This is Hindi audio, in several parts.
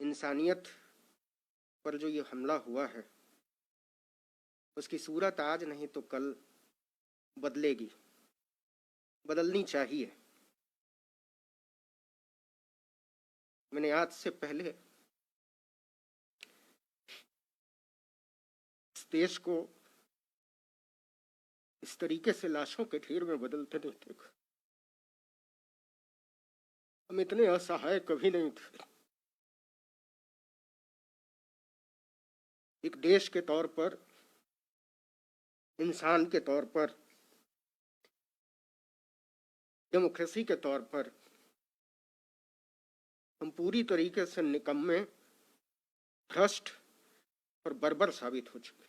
इंसानियत पर जो ये हमला हुआ है उसकी सूरत आज नहीं तो कल बदलेगी, बदलनी चाहिए। मैंने आज से पहले इस देश को इस तरीके से लाशों के ढेर में बदलते नहीं देखा। हम इतने असहाय कभी नहीं थे। एक देश के तौर पर, इंसान के तौर पर, डेमोक्रेसी के तौर पर हम पूरी तरीके से निकम्मे, भ्रष्ट और बर्बर साबित हो चुके।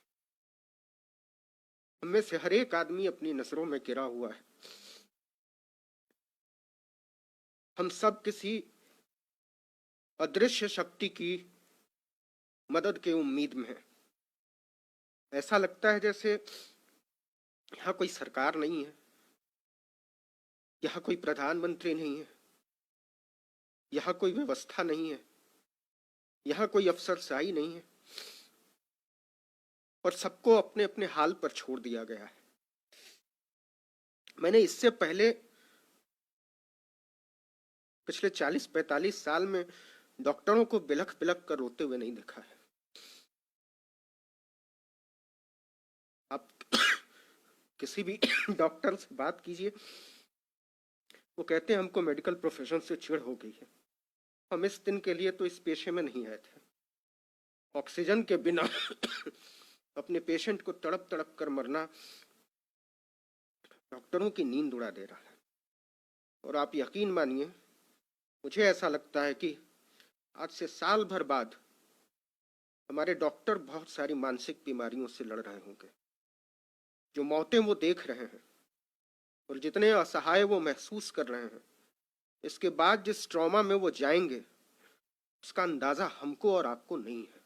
हम में से हर एक आदमी अपनी नजरों में गिरा हुआ है। हम सब किसी अदृश्य शक्ति की मदद की उम्मीद में हैं। ऐसा लगता है जैसे यहाँ कोई सरकार नहीं है, यहाँ कोई प्रधानमंत्री नहीं है, यहाँ कोई व्यवस्था नहीं है, यहाँ कोई अफसरशाही नहीं है और सबको अपने अपने हाल पर छोड़ दिया गया है। मैंने इससे पहले पिछले 40-45 साल में डॉक्टरों को बिलख बिलख कर रोते हुए नहीं देखा है। आप किसी भी डॉक्टर से बात कीजिए, वो कहते हैं हमको मेडिकल प्रोफेशन से चिढ़ हो गई है। हम इस दिन के लिए तो इस पेशे में नहीं आए थे। ऑक्सीजन के बिना अपने पेशेंट को तड़प तड़प कर मरना डॉक्टरों की नींद उड़ा दे रहा है। और आप यकीन मानिए, मुझे ऐसा लगता है कि आज से साल भर बाद हमारे डॉक्टर बहुत सारी मानसिक बीमारियों से लड़ रहे होंगे। जो मौतें वो देख रहे हैं और जितने असहाय वो महसूस कर रहे हैं, इसके बाद जिस ट्रॉमा में वो जाएंगे उसका अंदाजा हमको और आपको नहीं है।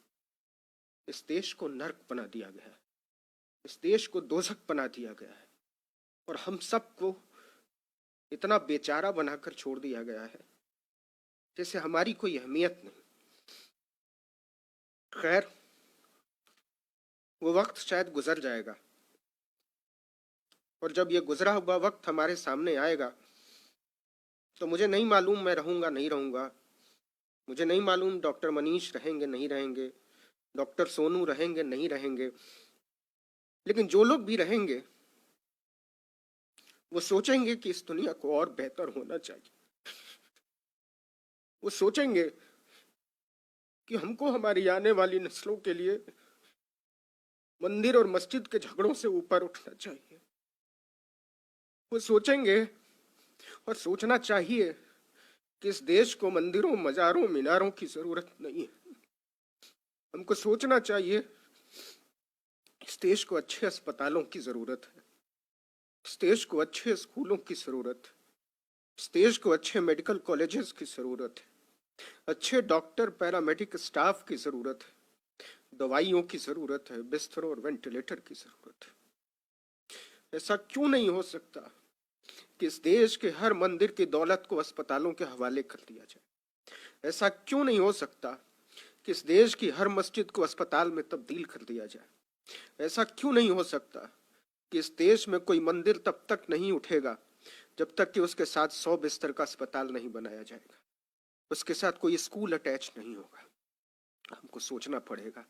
इस देश को नर्क बना दिया गया है, इस देश को दोजख बना दिया गया है और हम सबको इतना बेचारा बनाकर छोड़ दिया गया है जैसे हमारी कोई अहमियत नहीं। खैर, वो वक्त शायद गुजर जाएगा और जब ये गुजरा हुआ वक्त हमारे सामने आएगा तो मुझे नहीं मालूम मैं रहूंगा नहीं रहूंगा, मुझे नहीं मालूम डॉक्टर मनीष रहेंगे नहीं रहेंगे, डॉक्टर सोनू रहेंगे नहीं रहेंगे, लेकिन जो लोग भी रहेंगे वो सोचेंगे कि इस दुनिया को और बेहतर होना चाहिए। वो सोचेंगे कि हमको हमारी आने वाली नस्लों के लिए मंदिर और मस्जिद के झगड़ों से ऊपर उठना चाहिए। वो सोचेंगे और सोचना चाहिए कि इस देश को मंदिरों, मजारों, मीनारों की जरूरत नहीं है। हमको सोचना चाहिए इस देश को अच्छे अस्पतालों की जरूरत है, इस देश को अच्छे स्कूलों की जरूरत है, इस देश को अच्छे मेडिकल कॉलेजेस की जरूरत है, अच्छे डॉक्टर, पैरामेडिक स्टाफ की जरूरत है, दवाइयों की जरूरत है, बिस्तरों और वेंटिलेटर की जरूरत है। ऐसा क्यों नहीं हो सकता कि इस देश के हर मंदिर की दौलत को अस्पतालों के हवाले कर दिया जाए? ऐसा क्यों नहीं हो सकता कि इस देश की हर मस्जिद को अस्पताल में तब्दील कर दिया जाए? ऐसा क्यों नहीं हो सकता कि इस देश में कोई मंदिर तब तक नहीं उठेगा जब तक कि उसके साथ 100 बिस्तर का अस्पताल नहीं बनाया जाएगा, उसके साथ कोई स्कूल अटैच नहीं होगा? हमको सोचना पड़ेगा।